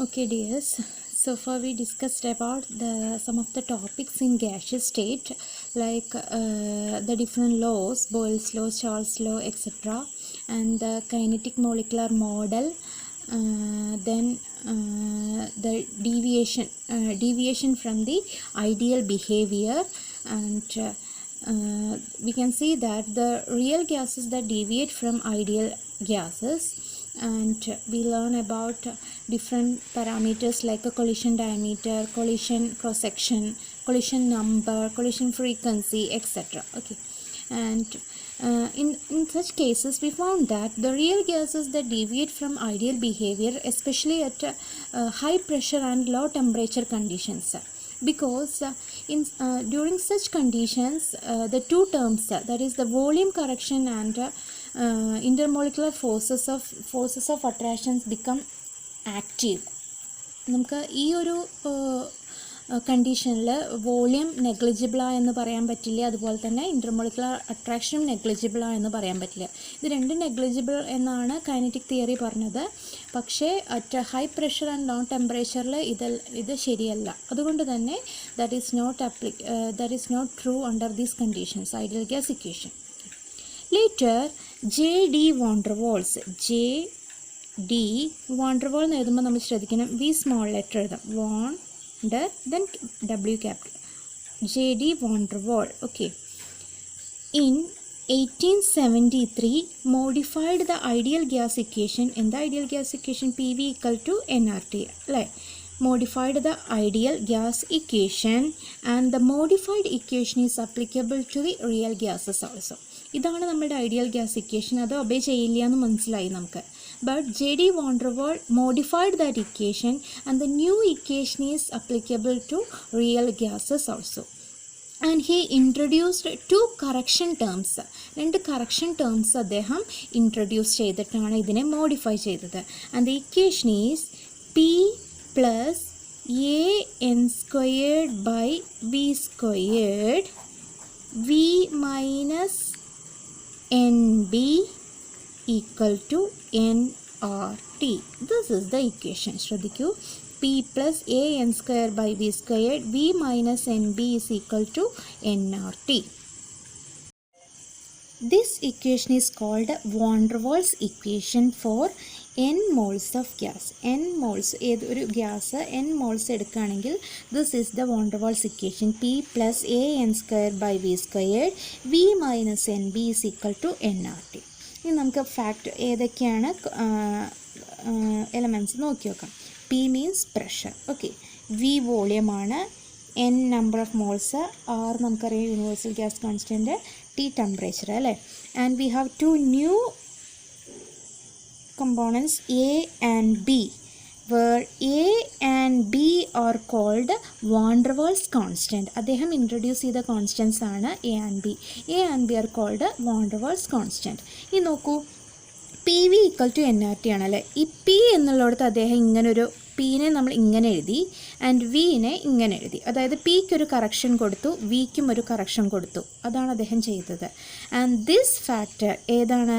Okay, dears. So far we discussed about some of the topics in gaseous state, like the different laws, Boyle's law, Charles' law, etc., and the kinetic molecular model. Then the deviation from the ideal behavior, and we can see that the real gases that deviate from ideal gases. And we learn about different parameters like a collision diameter, collision cross section, collision number, collision frequency, etc. Okay, and in such cases we found that the real gases that deviate from ideal behavior, especially at high pressure and low temperature conditions, because during such conditions the two terms, that is the volume correction and intermolecular forces of attractions become active. നമുക്ക് ഈ ഒരു കണ്ടീഷനിൽ volume നെഗ്ലിജിബിളായെന്ന് പറയാൻ പറ്റില്ല, അതുപോലെ തന്നെ intermolecular അട്രാക്ഷനും നെഗ്ലിജിബിളായെന്ന് പറയാൻ പറ്റില്ല. ഇത് രണ്ടും നെഗ്ലിജിബിൾ എന്നാണ് കൈനറ്റിക് തിയറി പറഞ്ഞത്. പക്ഷേ at high pressure and low ടെമ്പറേച്ചറിൽ ഇത് ശരിയല്ല. അതുകൊണ്ട് തന്നെ that is not true under these conditions, ideal gas equation. Later, J.D. van der Waals എന്ന് എഴുതുമ്പോൾ നമ്മൾ ശ്രദ്ധിക്കണം, വി സ്മോൾ ലെറ്റർ എഴുതാം, van der then W capital, J.D. van der Waals. Okay, in 1873 modified the ideal gas equation. എന്താ ideal gas equation? PV = nRT അല്ലേ? Modified the ideal gas equation, and the modified equation is applicable to the real gases also. ഇതാണ് നമ്മുടെ ideal gas equation. അത് obey ചെയ്യില്ല എന്ന് മനസ്സിലായി നമുക്ക്. But J.D. van der Waals modified that equation, and the new equation is applicable to real gases also. And he introduced two correction terms. രണ്ട് correction terms അദ്ദേഹം introduce ചെയ്തിട്ടാണ് ഇതിനെ modify ചെയ്തത്. And the equation is P plus AN² by V² V minus NB = nRT. This is the equation. ശ്രദ്ധിക്കൂ, P plus AN² by V² V minus NB = nRT. This equation is called van der Waals equation for n moles of gas. n moles, ഏതൊരു gas n moles എടുക്കുകയാണെങ്കിൽ this is the van der Waals equation. P plus AN² by V² V minus NB = nRT. ഇനി നമുക്ക് fact ഏതൊക്കെയാണ് elements നോക്കി നോക്കാം. P means pressure. Okay, V വോളിയമാണ്, N number of moles, R നമുക്കറിയാം universal gas constant, T temperature അല്ലേ. And we have two new components A and B, where A and B are called van der Waals constant. അദ്ദേഹം introduce ചെയ്ത constants ആണ് A and B. A and B are called van der Waals constant. ഇനി നോക്കൂ, PV = nRT ആണല്ലേ. ഈ P എന്നുള്ളിടത്ത് അദ്ദേഹം ഇങ്ങനൊരു Pനെ നമ്മൾ ഇങ്ങനെ എഴുതി, ആൻഡ് Vനെ ഇങ്ങനെ എഴുതി. അതായത് Pക്ക് ഒരു കറക്ഷൻ കൊടുത്തു, Vക്കും ഒരു കറക്ഷൻ കൊടുത്തു. അതാണ് അദ്ദേഹം ചെയ്തത്. ആൻഡ് ദിസ് ഫാക്ടർ ഏതാണ്?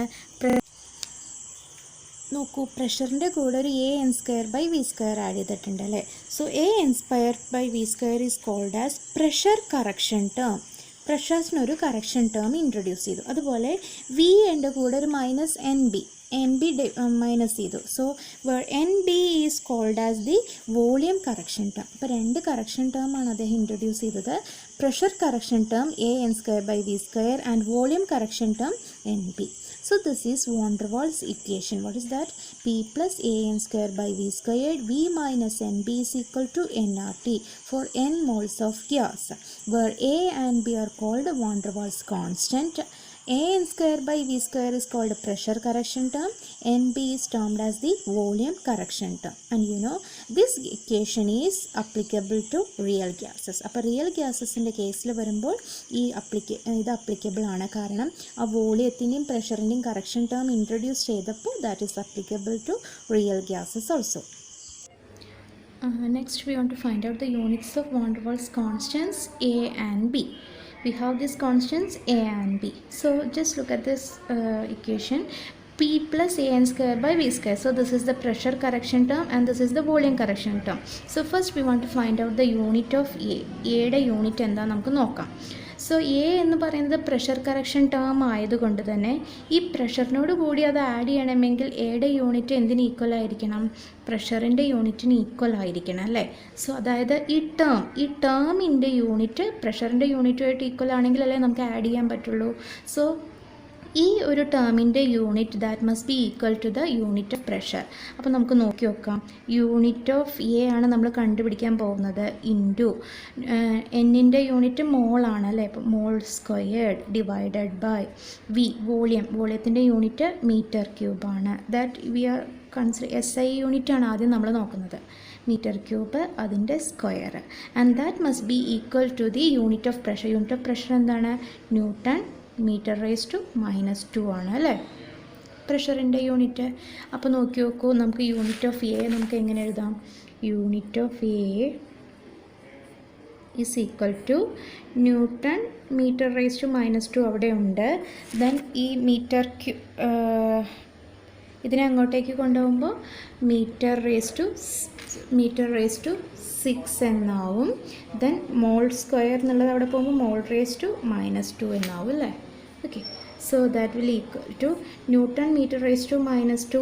നോക്കൂ, പ്രഷറിൻ്റെ കൂടെ ഒരു AN² by V² ആഡ് ചെയ്തിട്ടുണ്ട് അല്ലേ. So AN² by V² is called as pressure correction term. പ്രഷേഴ്സിനൊരു കറക്ഷൻ ടേം ഇൻട്രൊഡ്യൂസ് ചെയ്തു. അതുപോലെ Vൻ്റെ കൂടെ ഒരു മൈനസ് NB മൈനസ് ചെയ്തു. So where NB is called as the volume correction term. അപ്പോൾ രണ്ട് കറക്ഷൻ ടേം ആണ് അദ്ദേഹം ഇൻട്രൊഡ്യൂസ് ചെയ്തത്. Pressure correction term AN² by V² and volume correction term NB. So this is van der Waals equation. What is that? P plus AN² by V² V minus NB = nRT for n moles of gas, where A and B are called van der Waals constant. AN² by V² is called pressure correction term. NB is termed as the volume correction term. And you know, this equation is applicable to real gases. അപ്പോൾ real ഗ്യാസസിൻ്റെ കേസിൽ വരുമ്പോൾ ഇത് applicable ആണ്. കാരണം ആ വോളിയത്തിൻ്റെയും പ്രഷറിൻ്റെയും കറക്ഷൻ ടേം ഇൻട്രൊഡ്യൂസ് ചെയ്തപ്പോൾ that is applicable to real gases also. Next we want to find out the units of van der Waals constants A and B. We have these constants A and B. So just look at this equation. P plus an square by v square. So this is the pressure correction term and this is the volume correction term. So first we want to find out the unit of A. Aയുടെ unit എന്താ നമുക്ക് നോക്കാം. So A എന്ന് പറയുന്നത് pressure correction term ആയതുകൊണ്ട് തന്നെ ഈ പ്രഷറിനോട് കൂടി അത് ആഡ് ചെയ്യണമെങ്കിൽ എയുടെ യൂണിറ്റ് എന്തിന് ഈക്വൽ ആയിരിക്കണം? പ്രഷറിൻ്റെ യൂണിറ്റിന് ഈക്വൽ ആയിരിക്കണം അല്ലേ? സോ അതായത് ഈ ടേമിൻ്റെ യൂണിറ്റ് പ്രഷറിൻ്റെ യൂണിറ്റുമായിട്ട് ഈക്വൽ ആണെങ്കിൽ അല്ലേ നമുക്ക് ആഡ് ചെയ്യാൻ പറ്റുള്ളൂ. സോ ഈ ഒരു ടേമിൻ്റെ unit that must be equal to the unit of pressure. അപ്പോൾ നമുക്ക് നോക്കി നോക്കാം. യൂണിറ്റ് ഓഫ് എ ആണ് നമ്മൾ കണ്ടുപിടിക്കാൻ പോകുന്നത് ഇൻറ്റു എന്നിൻ്റെ യൂണിറ്റ് മോളാണ് അല്ലേ? അപ്പോൾ mole squared divided by V വോളിയത്തിൻ്റെ യൂണിറ്റ് മീറ്റർ ക്യൂബാണ്. That we are consider SI യൂണിറ്റാണ് ആദ്യം നമ്മൾ നോക്കുന്നത്. മീറ്റർ ക്യൂബ് അതിൻ്റെ square and that must be equal to the unit of pressure. Unit of pressure എന്താണ്? ന്യൂട്ടൺ മീറ്റർ റേസ് ടു -2 ആണ് അല്ലേ പ്രഷറിൻ്റെ യൂണിറ്റ്. അപ്പോൾ നോക്കി നോക്കൂ, നമുക്ക് യൂണിറ്റ് ഓഫ് എ നമുക്ക് എങ്ങനെ എഴുതാം? Unit of A is equal to newton metre raise to -2 അവിടെ ഉണ്ട്. ദെൻ ഈ ഇതിനെ അങ്ങോട്ടേക്ക് കൊണ്ടുപോകുമ്പോൾ മീറ്റർ റേസ് ടു 6 എന്നാവും. ദെൻ മോൾ സ്ക്വയർ എന്നുള്ളത് അവിടെ പോകുമ്പോൾ മോൾ റേസ് ടു -2 എന്നാവും അല്ലേ? Okay, so that will equal to newton metre raise to -2.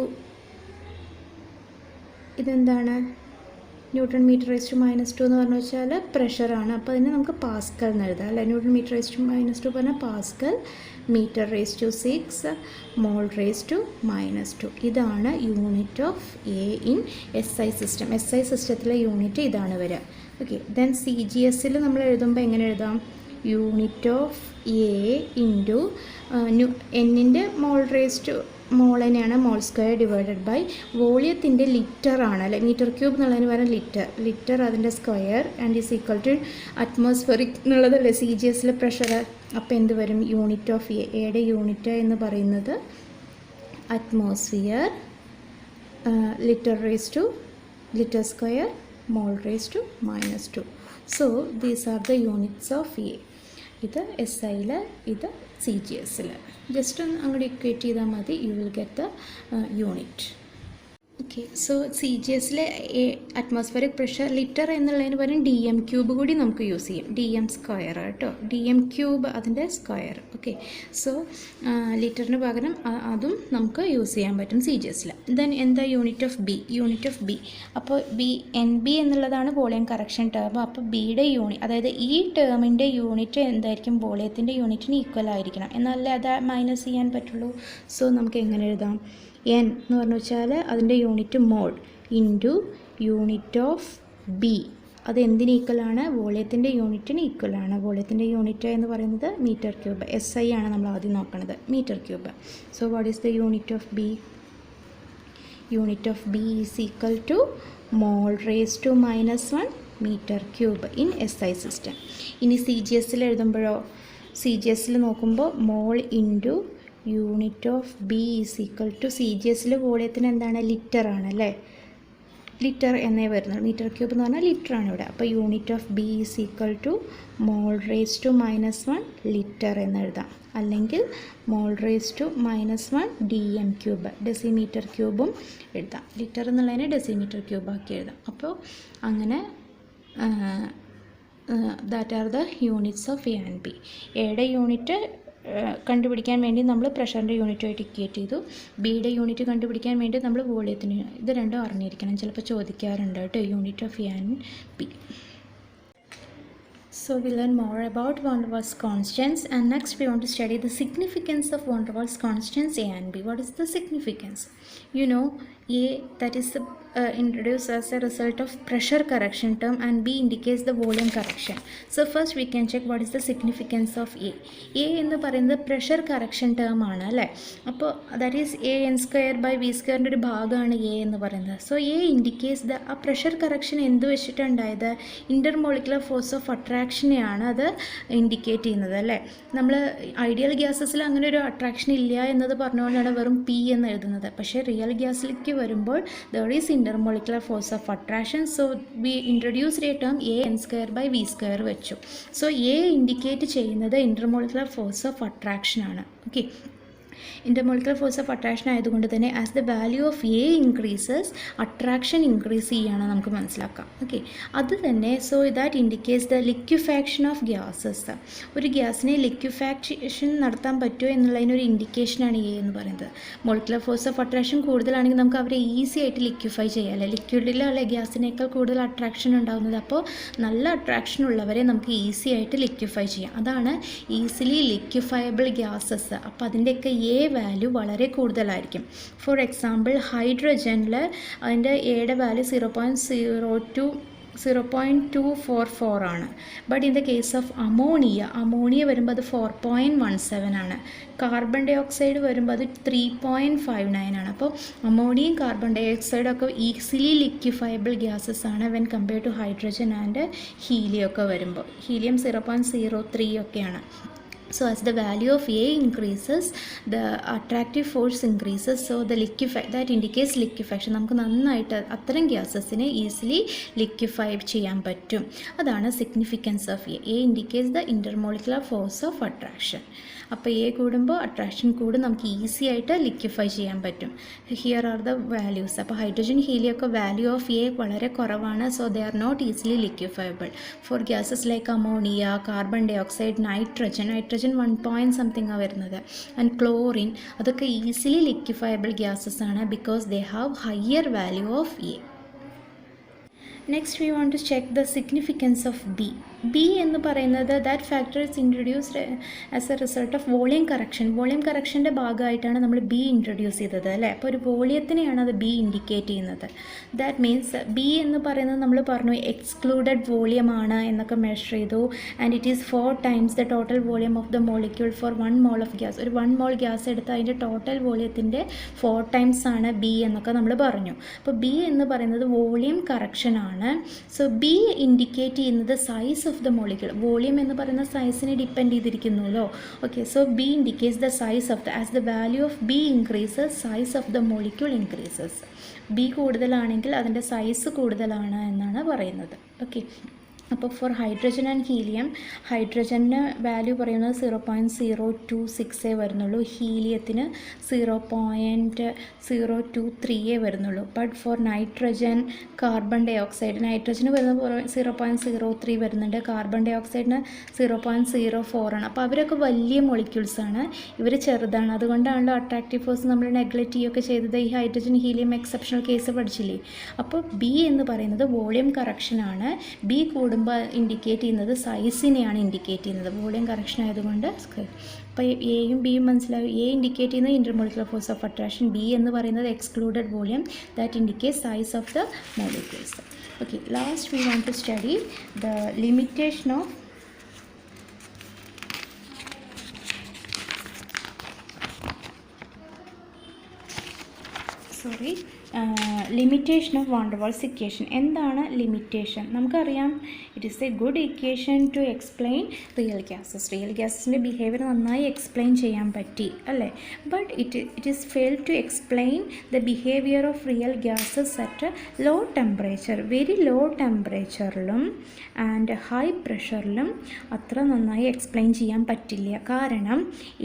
ഇതെന്താണ്? ന്യൂട്ടൺ മീറ്റർ റേസ് ടു -2 എന്ന് പറഞ്ഞു വെച്ചാൽ പ്രഷറാണ്. അപ്പോൾ അതിനെ നമുക്ക് പാസ്കൽ എന്ന് എഴുതാം അല്ലേ? ന്യൂട്ടൺ മീറ്റർ റേസ് ടു -2 പറഞ്ഞാൽ pascal, metre raise to 6, mole raise to -2. ഇതാണ് unit of a in SI system. SI സിസ്റ്റത്തിലെ യൂണിറ്റ് ഇതാണ് വരിക. ഓക്കെ, ദെൻ CGSൽ നമ്മൾ എഴുതുമ്പോൾ എങ്ങനെ എഴുതാം? യൂണിറ്റ് ഓഫ് എ ഇൻറ്റു എന്നിൻ്റെ മോൾ തന്നെയാണ് മോൾ സ്ക്വയർ ഡിവൈഡഡ് ബൈ വോളിയത്തിൻ്റെ ലിറ്റർ ആണ് അല്ലേ? മീറ്റർ ക്യൂബ് എന്നുള്ളതിന് പകരം ലിറ്റർ അതിൻ്റെ square and is equal to atmospheric എന്നുള്ളതല്ലേ CGSലെ പ്രഷർ. അപ്പോൾ എന്ത് വരും? യൂണിറ്റ് ഓഫ് എയുടെ യൂണിറ്റ് എന്ന് പറയുന്നത് atmosphere, litre square, mole raise to -2. So these are the units of A. ഇത് SIയിൽ, ഇത് CGSൽ. ജസ്റ്റ് ഒന്ന് അങ്ങോട്ട് ഇക്വേറ്റ് ചെയ്താൽ മതി, you will get the unit. Okay, so CGSലെ അറ്റ്മോസ്ഫിയറിക് പ്രഷർ ലിറ്റർ എന്നുള്ളതിന് പകരം DM ക്യൂബ് കൂടി നമുക്ക് യൂസ് ചെയ്യും. DM സ്ക്വയർ കേട്ടോ, DM ക്യൂബ് അതിൻ്റെ സ്ക്വയർ. ഓക്കെ, സോ ലിറ്ററിന് പകരം അതും നമുക്ക് യൂസ് ചെയ്യാൻ പറ്റും CGSൽ. ദെൻ എന്താ യൂണിറ്റ് ഓഫ് ബി? അപ്പോൾ NB എന്നുള്ളതാണ് വോളിയം കറക്ഷൻ ടേം. അപ്പോൾ ബിയുടെ യൂണിറ്റ്, അതായത് ഈ ടേമിൻ്റെ യൂണിറ്റ് എന്തായിരിക്കും? വോളിയത്തിൻ്റെ യൂണിറ്റിന് ഈക്വൽ ആയിരിക്കണം, എന്നാലേ അത് മൈനസ് ചെയ്യാൻ പറ്റുള്ളൂ. സോ നമുക്ക് എങ്ങനെ എഴുതാം? N എന്ന് പറഞ്ഞു വെച്ചാൽ അതിൻ്റെ unit mall into unit of B. അത് എന്തിന് ഈക്വലാണ്? വോളിയത്തിൻ്റെ യൂണിറ്റിന് ഈക്വലാണ്. വോളിയത്തിൻ്റെ യൂണിറ്റ് എന്ന് പറയുന്നത് മീറ്റർ ക്യൂബ്. SI ആണ് നമ്മൾ ആദ്യം നോക്കുന്നത്, metre cube. So what is the unit of B? Unit of B is equal to mole raise to -1 metre cube in SI system. ഇനി CGSൽ എഴുതുമ്പോഴോ? CGSൽ നോക്കുമ്പോൾ mole into unit of B is equal to CGSൽ വോളിയത്തിന് എന്താണ്? Litre ആണല്ലേ? Litre എന്നേ വരുന്നത്. മീറ്റർ ക്യൂബ് എന്ന് പറഞ്ഞാൽ ലിറ്റർ ആണ് ഇവിടെ. അപ്പോൾ unit of B is equal to mole raise to -1 litre എന്ന് എഴുതാം, അല്ലെങ്കിൽ mole raise to -1 DM cube, decimetre ക്യൂബും എഴുതാം. ലിറ്റർ എന്നുള്ളതിനെ ഡെസിമീറ്റർ ക്യൂബാക്കി എഴുതാം. അപ്പോൾ അങ്ങനെ that are the units of A and B. എയുടെ യൂണിറ്റ് കണ്ടുപിടിക്കാൻ വേണ്ടി നമ്മൾ പ്രഷറിൻ്റെ യൂണിറ്റുമായിട്ട് ഇക്വേറ്റ് ചെയ്തു. ബിയുടെ യൂണിറ്റ് കണ്ടുപിടിക്കാൻ വേണ്ടി നമ്മൾ വോളിയത്തിന്, ഇത് രണ്ടും അറിഞ്ഞിരിക്കണം, ചിലപ്പോൾ ചോദിക്കാറുണ്ട് കേട്ടോ, unit of A and B. So we learn more about van der Waals constants, and next we want to study the significance of van der Waals constants A and B. What is the significance? You know, A, that is introduced as a result of pressure correction term, and B indicates the volume correction. So first we can check what is the significance of A. A എന്ന് പറയുന്നത് pressure correction term ആണ് അല്ലേ? അപ്പോൾ that is AN square by V square ഒരു ഭാഗമാണ് A എന്ന് പറയുന്നത്. So A indicates the ആ pressure correction എന്ത് വെച്ചിട്ടുണ്ടായത്? intermolecular force of attractionനെയാണ് അത് ഇൻഡിക്കേറ്റ് ചെയ്യുന്നത് അല്ലേ? നമ്മൾ ഐഡിയൽ ഗ്യാസസിൽ അങ്ങനെ ഒരു അട്രാക്ഷൻ ഇല്ല എന്നത് പറഞ്ഞുകൊണ്ടാണ് വെറും P എന്ന് എഴുതുന്നത്. പക്ഷേ റിയൽ ഗ്യാസിലേക്ക് വരുമ്പോൾ there is intermolecular force of attraction. So we introduced a term AN square by V square വെച്ചു. So A ഇൻഡിക്കേറ്റ് ചെയ്യുന്നത് intermolecular force of attraction ആണ്. Okay, intermolecular force of attraction ആയതുകൊണ്ട് തന്നെ as the value of A increases attraction increase ചെയ്യുകയാണ് നമുക്ക് മനസ്സിലാക്കാം. Okay, അത് തന്നെ so that indicates the liquefaction of gases. ഒരു ഗ്യാസിനെ ലിക്വിഫാക്ഷൻ നടത്താൻ പറ്റുമോ എന്നുള്ളതിനൊരു ഇൻഡിക്കേഷനാണ് എ എന്ന് പറയുന്നത്. മോളിക്കുലർ ഫോഴ്സ് ഓഫ് അട്രാക്ഷൻ കൂടുതലാണെങ്കിൽ നമുക്ക് അവരെ ഈസി ആയിട്ട് ലിക്വിഫൈ ചെയ്യാം അല്ലേ. ലിക്വിഡിലുള്ള ഗ്യാസിനേക്കാൾ കൂടുതൽ അട്രാക്ഷൻ ഉണ്ടാകുന്നത്. അപ്പോൾ നല്ല അട്രാക്ഷൻ ഉള്ളവരെ നമുക്ക് ഈസി ആയിട്ട് ലിക്വിഫൈ ചെയ്യാം. അതാണ് ഈസിലി ലിക്വിഫയബിൾ ഗ്യാസസ്. അപ്പോൾ അതിൻ്റെയൊക്കെ എ വാല്യൂ വളരെ കൂടുതലായിരിക്കും. ഫോർ എക്സാമ്പിൾ ഹൈഡ്രജനിൽ അതിൻ്റെ എയുടെ വാല്യൂ 0.244 ആണ്. But in the case of ammonia വരുമ്പോൾ അത് 4.17 ആണ്. കാർബൺ ഡൈ ഓക്സൈഡ് വരുമ്പോൾ അത് 3.59 ആണ്. അപ്പോൾ അമോണിയയും കാർബൺ ഡൈ ഓക്സൈഡും ഒക്കെ ഈസിലി ലിക്വിഫയബിൾ ഗ്യാസസ് ആണ് when compare to hydrogen and helium ഒക്കെ വരുമ്പോൾ. ഹീലിയം 0.03 ഒക്കെയാണ്. So as the value of A increases, the attractive force increases. So the that indicates liquefaction. നമുക്ക് നന്നായിട്ട് അത്തരം ഗ്യാസസിനെ ഈസിലി ലിക്വിഫൈ ചെയ്യാൻ പറ്റും. അതാണ് significance of A. A indicates the intermolecular force of attraction. അപ്പോൾ എ കൂടുമ്പോൾ അട്രാക്ഷൻ കൂടും, നമുക്ക് ഈസി ആയിട്ട് ലിക്വിഫൈ ചെയ്യാൻ പറ്റും. Here are the values. അപ്പോൾ ഹൈഡ്രജൻ ഹീലിയം ഒക്കെ വാല്യൂ ഓഫ് എ വളരെ കുറവാണ്. So they are not easily liquefiable. For gases like ammonia, carbon dioxide, nitrogen 1 point something ആണ് വരുന്നത്, ആൻഡ് ക്ലോറിൻ, അതൊക്കെ ഈസിലി ലിക്വിഫയബിൾ ഗ്യാസസ് ആണ് because they have higher value of A. Next we want to check the significance of B. B എന്ന് പറയുന്നത് that factor is introduced as a result of volume correction. Volume കറക്ഷൻ്റെ ഭാഗമായിട്ടാണ് നമ്മൾ B introduce ചെയ്തത് അല്ലേ. അപ്പോൾ ഒരു വോളിയത്തിനെയാണ് അത് B ഇൻഡിക്കേറ്റ് ചെയ്യുന്നത്. ദാറ്റ് മീൻസ് B എന്ന് പറയുന്നത് നമ്മൾ പറഞ്ഞു എക്സ്ക്ലൂഡഡ് വോളിയമാണ് എന്നൊക്കെ മെഷർ ചെയ്തു. And it is 4 times the total volume of the molecule for 1 mole of gas. ഒരു 1 mole ഗ്യാസ് എടുത്ത് അതിൻ്റെ ടോട്ടൽ വോളിയത്തിൻ്റെ 4 times ആണ് B എന്നൊക്കെ നമ്മൾ പറഞ്ഞു. അപ്പോൾ B എന്ന് പറയുന്നത് വോളിയം കറക്ഷൻ ആണ്. സോ ബി ഇൻഡിക്കേറ്റ് ചെയ്യുന്നത് size of the molecule. Volume എന്ന് പറയുന്ന സൈസിനെ ഡിപ്പെൻഡ് ചെയ്തിരിക്കുന്നുല്ലോ. Okay, so B indicates the size of the as the value of B increases size of the molecule increases. B കൂടുതലാണെങ്കിൽ അതിൻ്റെ size കൂടുതലാണ് എന്നാണ് പറയുന്നത്. ഓക്കെ, അപ്പോൾ ഫോർ ഹൈഡ്രജൻ ആൻഡ് ഹീലിയം, ഹൈഡ്രജന് വാല്യൂ പറയുന്നത് 0.026 വരുന്നുള്ളൂ, ഹീലിയത്തിന് 0.023 വരുന്നുള്ളൂ. But for nitrogen, carbon dioxide, നൈട്രജന് വരുന്നത് 0.03 വരുന്നുണ്ട്, കാർബൺ ഡൈ ഓക്സൈഡിന് 0.04 ആണ്. അപ്പോൾ അവരൊക്കെ വലിയ മൊളിക്യൂൾസാണ്, ഇവർ ചെറുതാണ്. അതുകൊണ്ടാണല്ലോ അട്രാക്റ്റീവ് ഫോഴ്സ് നമ്മൾ നെഗ്ലക്റ്റ് ചെയ്യുകയൊക്കെ ചെയ്തത്. ഈ ഹൈഡ്രജൻ ഹീലിയം എക്സെപ്ഷണൽ കേസ് പഠിച്ചില്ലേ. അപ്പോൾ ബി എന്ന് പറയുന്നത് വോളിയം കറക്ഷനാണ്. ബി കൂടുമ്പോൾ ഇൻഡിക്കേറ്റ് ചെയ്യുന്നത് സൈസിനെയാണ് ഇൻഡിക്കേറ്റ് ചെയ്യുന്നത്, വോളിയം കറക്ഷൻ ആയതുകൊണ്ട്. അപ്പോൾ എയും ബിയും മനസ്സിലാവും. എ ഇൻഡിക്കേറ്റ് ചെയ്യുന്നത് intermolecular force of attraction, B എന്ന് പറയുന്നത് excluded volume that indicate size of the molecules. Okay, last we want to study the limitation of limitation of van der Waals equation. എന്താണ് limitation? നമുക്കറിയാം it is a good equation to explain real gases. Real ഗ്യാസസിൻ്റെ behaviour നന്നായി explain ചെയ്യാൻ പറ്റി അല്ലേ. But it is fail to explain the behaviour of real gases at low temperature. Very low ടെമ്പറേച്ചറിലും and high പ്രഷറിലും അത്ര നന്നായി എക്സ്പ്ലെയിൻ ചെയ്യാൻ പറ്റില്ല. കാരണം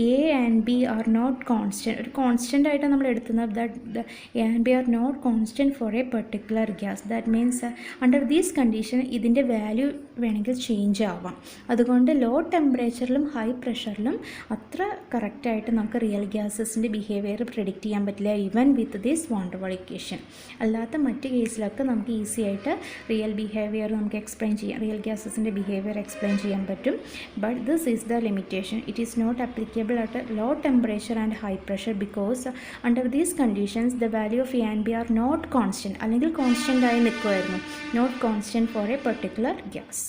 A and B are not constant. ഒരു കോൺസ്റ്റൻ്റ് ആയിട്ട് നമ്മൾ എടുക്കുന്നത് that A and B are not constant for a particular gas. That means under these condition ഇതിൻ്റെ വാല്യൂ വേണമെങ്കിൽ ചേഞ്ച് ആവാം. അതുകൊണ്ട് ലോ ടെമ്പറേച്ചറിലും ഹൈ പ്രഷറിലും അത്ര കറക്റ്റായിട്ട് നമുക്ക് റിയൽ ഗ്യാസസിൻ്റെ ബിഹേവിയർ പ്രെഡിക്റ്റ് ചെയ്യാൻ പറ്റില്ല, even with this van der Waals equation. അല്ലാത്ത മറ്റ് കേസിലൊക്കെ നമുക്ക് ഈസി ആയിട്ട് റിയൽ ബിഹേവിയർ നമുക്ക് എക്സ്പ്ലെയിൻ ചെയ്യാം, റിയൽ ഗ്യാസസിൻ്റെ ബിഹേവിയർ എക്സ്പ്ലെയിൻ ചെയ്യാൻ പറ്റും. But this is the limitation. It is not applicable at low temperature and high pressure because under these conditions the value of A and B are not constant. അല്ലെങ്കിൽ constant ആയി നിൽക്കുമായിരുന്നു, not constant for a particular gas.